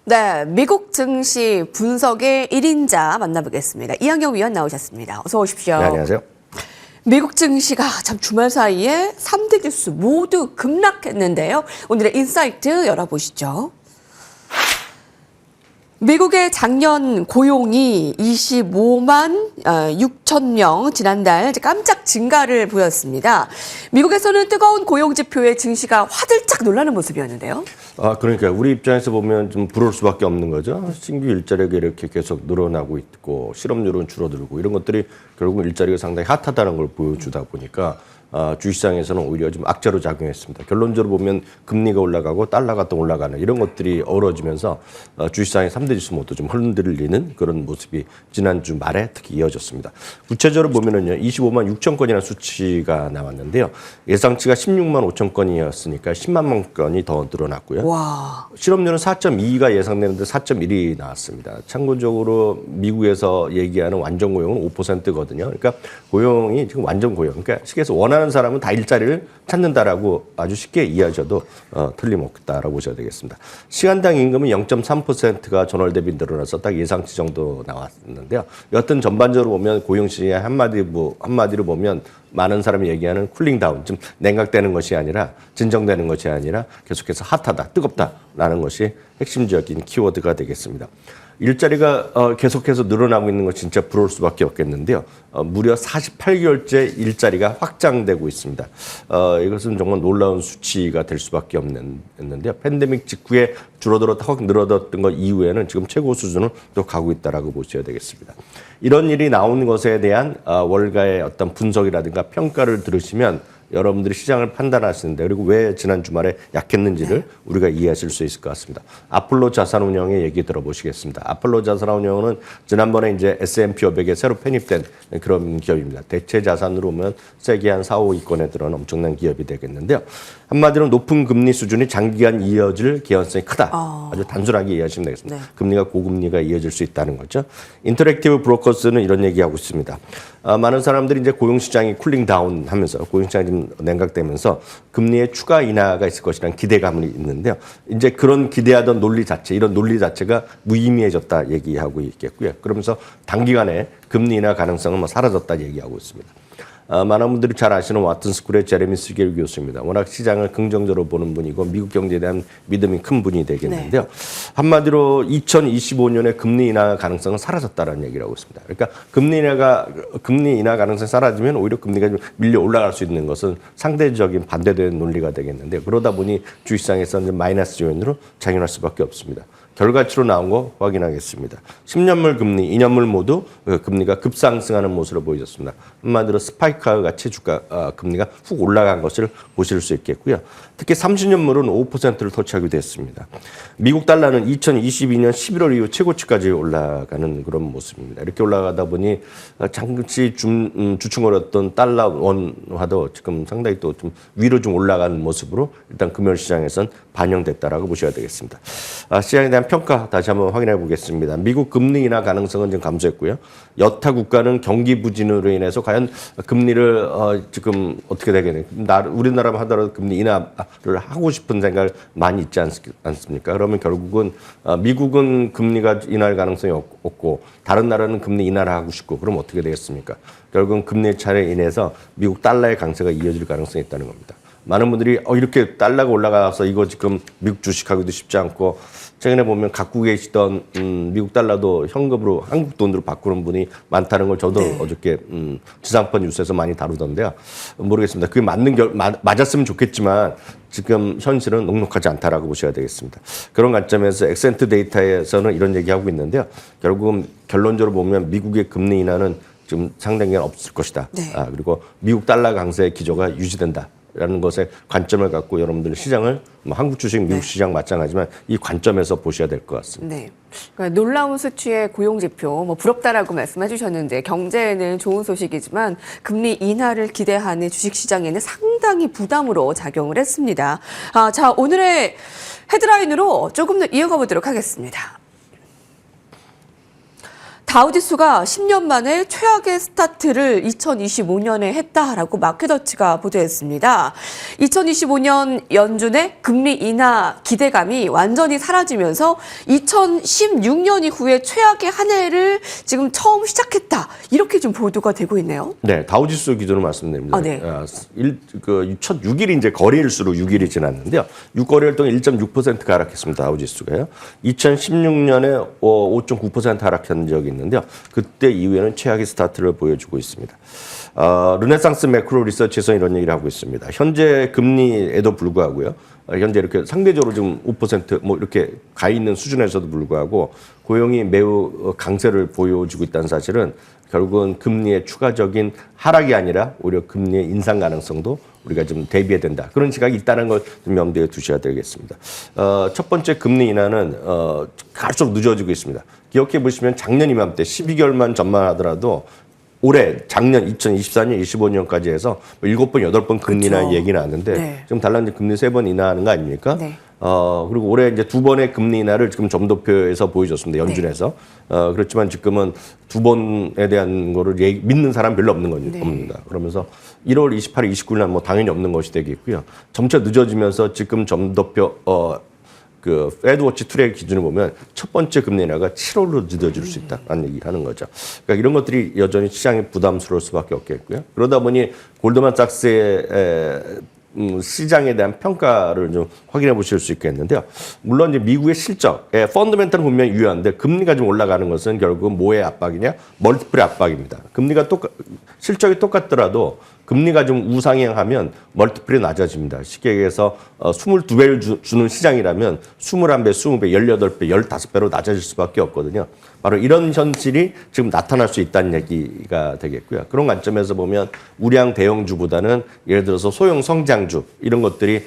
네, 미국 증시 분석의 1인자 만나보겠습니다. 이한경 위원 나오셨습니다. 어서 오십시오. 네, 안녕하세요. 미국 증시가 참 주말 사이에 3대 지수 모두 급락했는데요. 오늘의 인사이트 열어보시죠. 미국의 작년 고용이 25만 6천 명 지난달 깜짝 증가를 보였습니다. 미국에서는 뜨거운 고용 지표에 증시가 화들짝 놀라는 모습이었는데요. 그러니까 우리 입장에서 보면 좀 부러울 수밖에 없는 거죠. 신규 일자리가 이렇게 계속 늘어나고 있고 실업률은 줄어들고 이런 것들이 결국 일자리가 상당히 핫하다는 걸 보여주다 보니까 주식시장에서는 오히려 좀 악재로 작용했습니다. 결론적으로 보면 금리가 올라가고 달러가 또 올라가는 이런 것들이 어우러지면서 주식시장의 3대 지수 모두 좀 흔들리는 그런 모습이 지난주 말에 특히 이어졌습니다. 구체적으로 보면은요, 25만 6천 건이라는 수치가 나왔는데요. 예상치가 16만 5천 건이었으니까 10만 건이 더 늘어났고요. 와. 실업률은 4.2가 예상되는데 4.1이 나왔습니다. 참고적으로 미국에서 얘기하는 완전 고용은 5%거든요. 그러니까 고용이 지금 완전 고용. 그러니까 쉽게해서 원하는 사람은 다 일자리를 찾는다라고 아주 쉽게 이해하셔도 틀림없다라고 보셔야 되겠습니다. 시간당 임금은 0.3%가 전월 대비 늘어나서 딱 예상치 정도 나왔는데요. 여하튼 전반적으로 보면 고용시장의 한마디로 보면 많은 사람이 얘기하는 쿨링다운, 좀 냉각되는 것이 아니라 진정되는 것이 아니라 계속해서 핫하다, 뜨겁다라는 것이 핵심적인 키워드가 되겠습니다. 일자리가 계속해서 늘어나고 있는 건 진짜 부러울 수밖에 없겠는데요. 무려 48개월째 일자리가 확장되고 있습니다. 이것은 정말 놀라운 수치가 될 수밖에 없는데요. 팬데믹 직후에 줄어들어 확 늘어났던 것 이후에는 지금 최고 수준을 또 가고 있다라고 보셔야 되겠습니다. 이런 일이 나오는 것에 대한 월가의 어떤 분석이라든가 평가를 들으시면 여러분들이 시장을 판단하시는데, 그리고 왜 지난 주말에 약했는지를 우리가 이해하실 수 있을 것 같습니다. 아폴로 자산운용의 얘기 들어보시겠습니다. 아폴로 자산운용은 지난번에 이제 S&P 500에 새로 편입된 그런 기업입니다. 대체 자산으로 보면 세계 한 4, 5위권에 들어온 엄청난 기업이 되겠는데요. 한마디로 높은 금리 수준이 장기간 이어질 개연성이 크다. 아주 단순하게 이해하시면 되겠습니다. 네. 금리가 고금리가 이어질 수 있다는 거죠. 인터랙티브 브로커스는 이런 얘기하고 있습니다. 많은 사람들이 이제 고용시장이 쿨링다운 하면서 고용시장이 좀 냉각되면서 금리의 추가 인하가 있을 것이라는 기대감이 있는데요. 이제 그런 기대하던 논리 자체, 이런 논리 자체가 무의미해졌다 얘기하고 있겠고요. 그러면서 단기간에 금리 인하 가능성은 뭐 사라졌다 얘기하고 있습니다. 많은 분들이 잘 아시는 와튼스쿨의 제레미 시겔 교수입니다. 워낙 시장을 긍정적으로 보는 분이고 미국 경제에 대한 믿음이 큰 분이 되겠는데요. 네. 한마디로 2025년에 금리 인하 가능성은 사라졌다는 얘기를 하고 있습니다. 그러니까 금리 인하 가능성이 사라지면 오히려 금리가 좀 밀려 올라갈 수 있는 것은 상대적인 반대되는 논리가 되겠는데, 그러다 보니 주식시장에서는 마이너스 요인으로 작용할 수밖에 없습니다. 결과치로 나온 거 확인하겠습니다. 10년물 금리, 2년물 모두 금리가 급상승하는 모습으로 보여졌습니다. 한마디로 스파이크와 같이 금리가 훅 올라간 것을 보실 수 있겠고요. 특히 30년물은 5%를 터치하게 됐습니다. 미국 달러는 2022년 11월 이후 최고치까지 올라가는 그런 모습입니다. 이렇게 올라가다 보니 잠시 주춤거렸던 달러 원화도 지금 상당히 또 좀 위로 좀 올라가는 모습으로 일단 금융시장에선 반영됐다라고 보셔야 되겠습니다. 시장에 대한 평가 다시 한번 확인해 보겠습니다. 미국 금리 인하 가능성은 지금 감소했고요. 여타 국가는 경기 부진으로 인해서 과연 금리를 지금 어떻게 되겠냐. 우리나라만 하더라도 금리 인하를 하고 싶은 생각을 많이 있지 않습니까? 그러면 결국은 미국은 금리가 인하할 가능성이 없고 다른 나라는 금리 인하를 하고 싶고, 그럼 어떻게 되겠습니까? 결국은 금리 차례 인해서 미국 달러의 강세가 이어질 가능성이 있다는 겁니다. 많은 분들이 이렇게 달러가 올라가서 이거 지금 미국 주식하기도 쉽지 않고, 최근에 보면 갖고 계시던 미국 달러도 현금으로 한국 돈으로 바꾸는 분이 많다는 걸 저도 네. 어저께 지상파 뉴스에서 많이 다루던데요. 모르겠습니다. 그게 맞았으면 좋겠지만 지금 현실은 녹록하지 않다라고 보셔야 되겠습니다. 그런 관점에서 엑센트 데이터에서는 이런 얘기하고 있는데요. 결국은 결론적으로 보면 미국의 금리 인하는 지금 상당히 없을 것이다. 네. 그리고 미국 달러 강세의 기조가 유지된다. 라는 것에 관점을 갖고 여러분들 시장을 한국 주식, 미국 시장 마찬가지지만 이 관점에서 보셔야 될 것 같습니다. 네. 그러니까 놀라운 수치의 고용지표, 부럽다라고 말씀해 주셨는데 경제에는 좋은 소식이지만 금리 인하를 기대하는 주식시장에는 상당히 부담으로 작용을 했습니다. 자, 오늘의 헤드라인으로 조금 더 이어가 보도록 하겠습니다. 다우지수가 10년 만에 최악의 스타트를 2025년에 했다라고 마켓워치가 보도했습니다. 2025년 연준의 금리 인하 기대감이 완전히 사라지면서 2016년 이후에 최악의 한 해를 지금 처음 시작했다. 이렇게 좀 보도가 되고 있네요. 네, 다우지수 기준으로 말씀드립니다. 네. 첫 6일이 이제 거래일수로 6일이 지났는데요. 6거래일 동안 1.6%가 하락했습니다. 다우지수가요. 2016년에 5.9% 하락한 적이 있는데요. 그때 이후에는 최악의 스타트를 보여주고 있습니다. 르네상스 매크로 리서치에서 이런 얘기를 하고 있습니다. 현재 금리에도 불구하고요. 현재 이렇게 상대적으로 지금 5% 이렇게 가 있는 수준에서도 불구하고 고용이 매우 강세를 보여주고 있다는 사실은 결국은 금리의 추가적인 하락이 아니라 오히려 금리의 인상 가능성도 우리가 좀 대비해야 된다. 그런 시각이 있다는 걸 좀 명대에 두셔야 되겠습니다. 첫 번째 금리 인하는 갈수록 늦어지고 있습니다. 기억해 보시면 작년 이맘때 12개월만 전망하더라도 올해 작년 2024년, 25년까지 해서 7번, 8번 금리 인하 얘기 나왔는데 네. 지금 달랑 금리 3번 인하하는 거 아닙니까? 네. 그리고 올해 이제 2번의 금리 인하를 지금 점도표에서 보여줬습니다. 연준에서. 그렇지만 지금은 2번에 대한 거를 믿는 사람 별로 없는 겁니다. 그러면서 1월 28일, 29일 날 뭐 당연히 없는 것이 되겠고요. 점차 늦어지면서 지금 점도표 그 페드워치 툴의 기준을 보면 첫 번째 금리 인하가 7월로 늦어질 수 있다라는 얘기를 하는 거죠. 그러니까 이런 것들이 여전히 시장에 부담스러울 수밖에 없겠고요. 그러다 보니 골드만삭스의 시장에 대한 평가를 좀 확인해 보실 수 있겠는데요. 물론 이제 미국의 실적의 펀더멘털은 분명히 유효한데 금리가 좀 올라가는 것은 결국은 뭐의 압박이냐? 멀티플의 압박입니다. 금리가 실적이 똑같더라도 금리가 좀 우상향하면 멀티플이 낮아집니다. 쉽게 얘기해서 22배를 주는 시장이라면 21배, 20배, 18배, 15배로 낮아질 수밖에 없거든요. 바로 이런 현실이 지금 나타날 수 있다는 얘기가 되겠고요. 그런 관점에서 보면 우량 대형주보다는 예를 들어서 소형 성장주 이런 것들이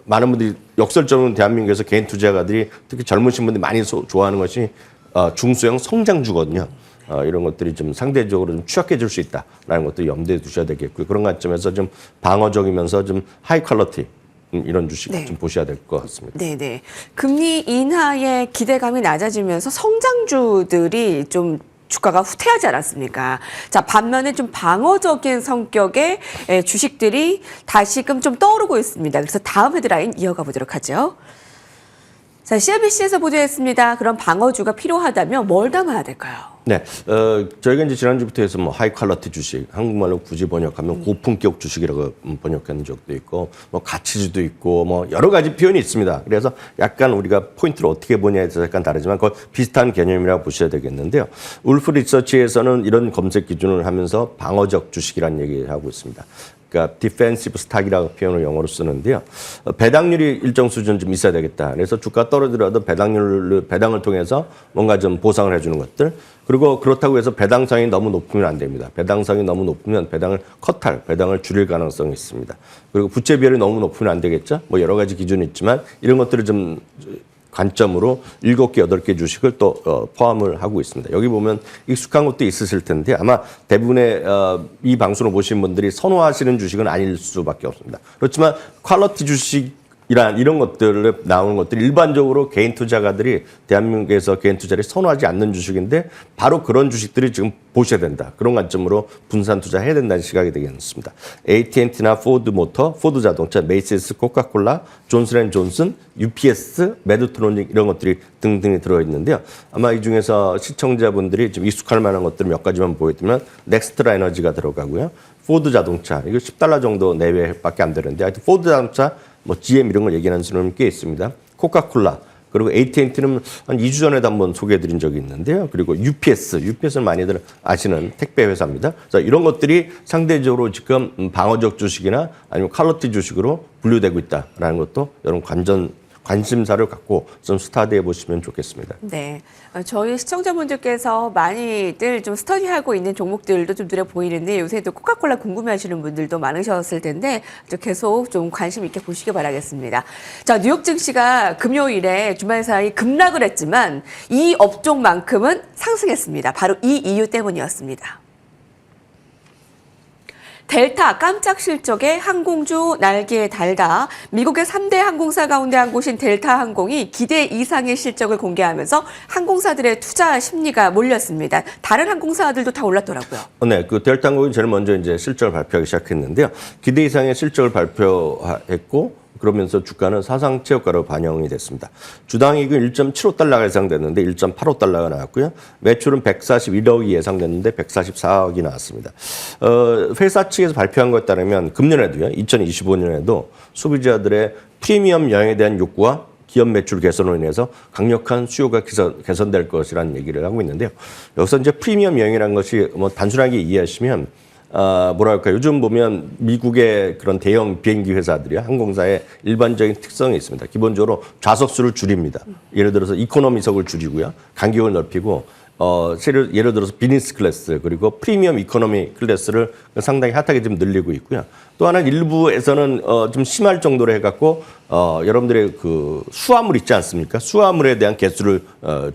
많은 분들이 역설적으로 대한민국에서 개인 투자가들이 특히 젊으신 분들이 많이 좋아하는 것이 중소형 성장주거든요. 이런 것들이 좀 상대적으로 좀 취약해질 수 있다라는 것도 염두에 두셔야 되겠고요. 그런 관점에서 좀 방어적이면서 좀 하이 퀄리티 이런 주식 좀 보셔야 될 것 같습니다. 네네. 금리 인하의 기대감이 낮아지면서 성장주들이 좀 주가가 후퇴하지 않았습니까? 자, 반면에 좀 방어적인 성격의 주식들이 다시금 좀 떠오르고 있습니다. 그래서 다음 헤드라인 이어가 보도록 하죠. 자, CNBC에서 보도했습니다. 그럼 방어주가 필요하다면 뭘 담아야 될까요? 네, 저희가 이제 지난주부터 해서 뭐 하이 퀄리티 주식, 한국말로 굳이 번역하면 고품격 주식이라고 번역하는 적도 있고, 뭐 가치주도 있고, 뭐 여러 가지 표현이 있습니다. 그래서 약간 우리가 포인트를 어떻게 보냐에 따라서 약간 다르지만 그걸 비슷한 개념이라고 보셔야 되겠는데요. 울프 리서치에서는 이런 검색 기준을 하면서 방어적 주식이라는 얘기를 하고 있습니다. 그러니까 디펜시브 스탁이라고 표현을 영어로 쓰는데요. 배당률이 일정 수준 좀 있어야 되겠다. 그래서 주가 떨어지더라도 배당을 통해서 뭔가 좀 보상을 해주는 것들. 그리고 그렇다고 해서 배당성이 너무 높으면 안 됩니다. 배당성이 너무 높으면 배당을 배당을 줄일 가능성이 있습니다. 그리고 부채 비율이 너무 높으면 안 되겠죠. 뭐 여러 가지 기준이 있지만 이런 것들을 좀 관점으로 7개, 8개 주식을 또 포함을 하고 있습니다. 여기 보면 익숙한 것도 있으실 텐데 아마 대부분의 이 방송을 보신 분들이 선호하시는 주식은 아닐 수밖에 없습니다. 그렇지만 퀄리티 이런 것들을 나오는 것들이 일반적으로 개인 투자가들이 대한민국에서 개인 투자를 선호하지 않는 주식인데 바로 그런 주식들이 지금 보셔야 된다. 그런 관점으로 분산 투자해야 된다는 시각이 되겠습니다. AT&T나 포드모터, 포드자동차, 메이시스, 코카콜라, 존슨앤존슨, UPS, 메드트로닉 이런 것들이 등등이 들어있는데요. 아마 이 중에서 시청자분들이 좀 익숙할 만한 것들 몇 가지만 보여드리면 넥스트라 에너지가 들어가고요. 포드 자동차, 이거 $10 정도 내외밖에 안 되는데 하여튼 포드 자동차 뭐 GM 이런 걸 얘기하는 수는 꽤 있습니다. 코카콜라 그리고 AT&T는 한 2주 전에도 한번 소개해드린 적이 있는데요. 그리고 UPS는 많이들 아시는 택배 회사입니다. 그래서 이런 것들이 상대적으로 지금 방어적 주식이나 아니면 퀄리티 주식으로 분류되고 있다라는 것도 여러분 관심사를 갖고 좀 스타디해 보시면 좋겠습니다. 네, 저희 시청자분들께서 많이들 좀 스터디하고 있는 종목들도 좀 눈에 보이는데 요새도 코카콜라 궁금해하시는 분들도 많으셨을 텐데 계속 좀 관심 있게 보시기 바라겠습니다. 자, 뉴욕 증시가 금요일에 주말 사이 급락을 했지만 이 업종만큼은 상승했습니다. 바로 이 이유 때문이었습니다. 델타 깜짝 실적에 항공주 날개 달다. 미국의 3대 항공사 가운데 한 곳인 델타 항공이 기대 이상의 실적을 공개하면서 항공사들의 투자 심리가 몰렸습니다. 다른 항공사들도 다 올랐더라고요. 네, 그 델타 항공이 제일 먼저 이제 실적을 발표하기 시작했는데요. 기대 이상의 실적을 발표했고 그러면서 주가는 사상 최고가로 반영이 됐습니다. 주당 이익은 1.75달러가 예상됐는데 1.85달러가 나왔고요. 매출은 141억이 예상됐는데 144억이 나왔습니다. 회사 측에서 발표한 것에 따르면 금년에도요, 2025년에도 소비자들의 프리미엄 여행에 대한 욕구와 기업 매출 개선으로 인해서 강력한 수요가 개선될 것이라는 얘기를 하고 있는데요. 여기서 이제 프리미엄 여행이라는 것이 뭐 단순하게 이해하시면 뭐랄까 요즘 보면 미국의 그런 대형 비행기 회사들이 항공사의 일반적인 특성이 있습니다. 기본적으로 좌석 수를 줄입니다. 예를 들어서 이코노미석을 줄이고요, 간격을 넓히고 예를 들어서 비즈니스 클래스 그리고 프리미엄 이코노미 클래스를 상당히 핫하게 좀 늘리고 있고요. 또 하나 일부에서는 좀 심할 정도로 해갖고 여러분들의 그 수화물 있지 않습니까? 수화물에 대한 개수를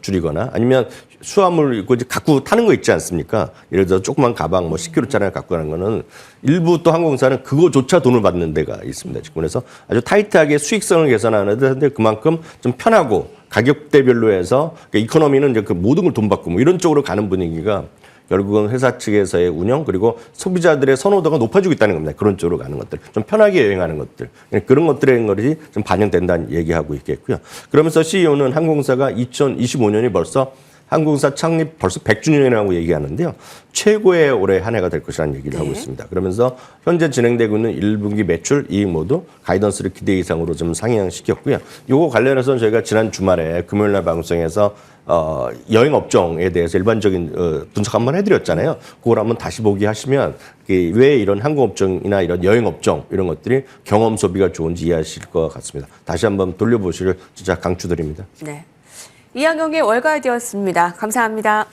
줄이거나 아니면 수화물 이거 이제 갖고 타는 거 있지 않습니까? 예를 들어서 조그만 가방 뭐 10kg짜리 갖고 가는 거는 일부 또 항공사는 그거조차 돈을 받는 데가 있습니다. 지금 그래서 아주 타이트하게 수익성을 개선하는데 그만큼 좀 편하고 가격대별로 해서 이코노미는 이제 그 모든 걸 돈 받고 뭐 이런 쪽으로 가는 분위기가 결국은 회사 측에서의 운영 그리고 소비자들의 선호도가 높아지고 있다는 겁니다. 그런 쪽으로 가는 것들, 좀 편하게 여행하는 것들, 그런 것들의 것이 좀 반영된다는 얘기하고 있겠고요. 그러면서 CEO는 항공사가 2025년이 벌써 항공사 창립 벌써 100주년이라고 얘기하는데요. 최고의 올해 한 해가 될 것이라는 얘기를 하고 있습니다. 그러면서 현재 진행되고 있는 1분기 매출, 이익 모두 가이던스를 기대 이상으로 좀 상향시켰고요. 요거 관련해서는 저희가 지난 주말에 금요일 날 방송에서 여행 업종에 대해서 일반적인 분석 한번 해드렸잖아요. 그걸 한번 다시 보기 하시면 왜 이런 항공 업종이나 이런 여행 업종 이런 것들이 경험 소비가 좋은지 이해하실 것 같습니다. 다시 한번 돌려보시를 진짜 강추드립니다. 네. 이항용의 월가이드였습니다. 감사합니다.